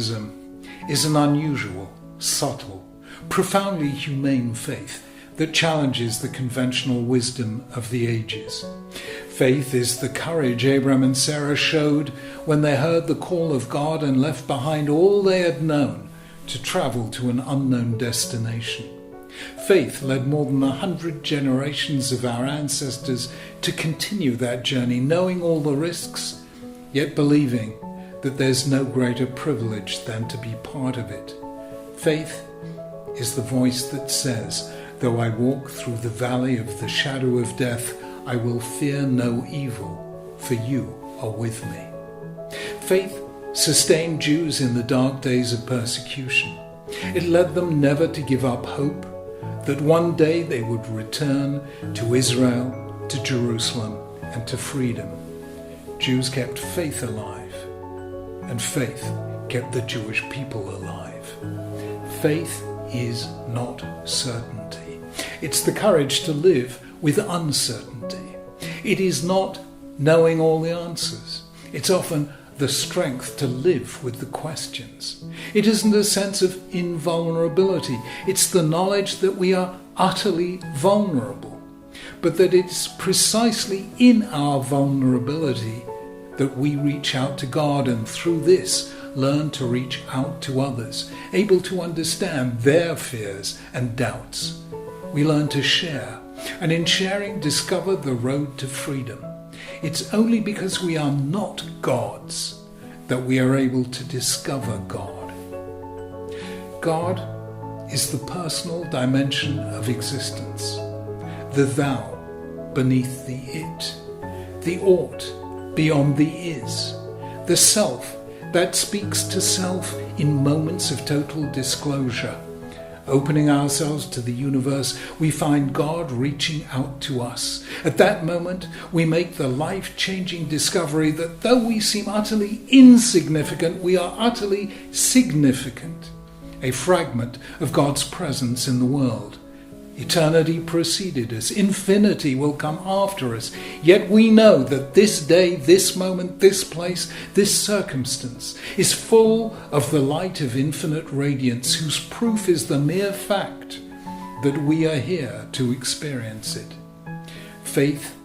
baptism is an unusual, subtle, profoundly humane faith that challenges the conventional wisdom of the ages. Faith is the courage Abraham and Sarah showed when they heard the call of God and left behind all they had known to travel to an unknown destination. Faith led more than 100 generations of our ancestors to continue that journey, knowing all the risks, yet believing that there's no greater privilege than to be part of it. Faith is the voice that says, "Though I walk through the valley of the shadow of death, I will fear no evil, for you are with me." Faith sustained Jews in the dark days of persecution. It led them never to give up hope that one day they would return to Israel, to Jerusalem, and to freedom. Jews kept faith alive, and faith kept the Jewish people alive. Faith is not certainty. It's the courage to live with uncertainty. It is not knowing all the answers. It's often the strength to live with the questions. It isn't a sense of invulnerability. It's the knowledge that we are utterly vulnerable, but that it's precisely in our vulnerability that we reach out to God, and through this learn to reach out to others, able to understand their fears and doubts. We learn to share, and in sharing discover the road to freedom. It's only because we are not gods that we are able to discover God. God is the personal dimension of existence, the thou beneath the it, the ought beyond the is, the self that speaks to self in moments of total disclosure. Opening ourselves to the universe, we find God reaching out to us. At that moment, we make the life-changing discovery that though we seem utterly insignificant, we are utterly significant, a fragment of God's presence in the world. Eternity preceded us. Infinity will come after us. Yet we know that this day, this moment, this place, this circumstance is full of the light of infinite radiance, whose proof is the mere fact that we are here to experience it. Faith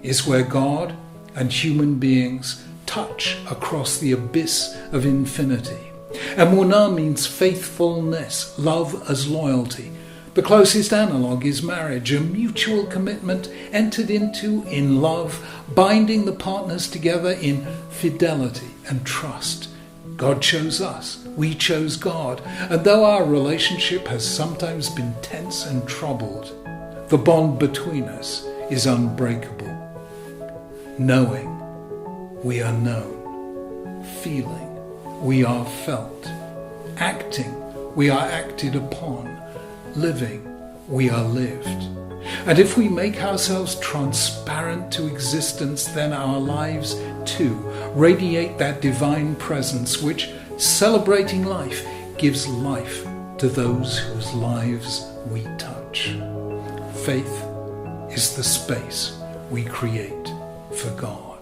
is where God and human beings touch across the abyss of infinity. Emunah means faithfulness, love as loyalty. The closest analogue is marriage, a mutual commitment entered into in love, binding the partners together in fidelity and trust. God chose us, we chose God, and though our relationship has sometimes been tense and troubled, the bond between us is unbreakable. Knowing, we are known. Feeling, we are felt. Acting, we are acted upon. Living, we are lived. And if we make ourselves transparent to existence, then our lives too radiate that divine presence which, celebrating life, gives life to those whose lives we touch. Faith is the space we create for God.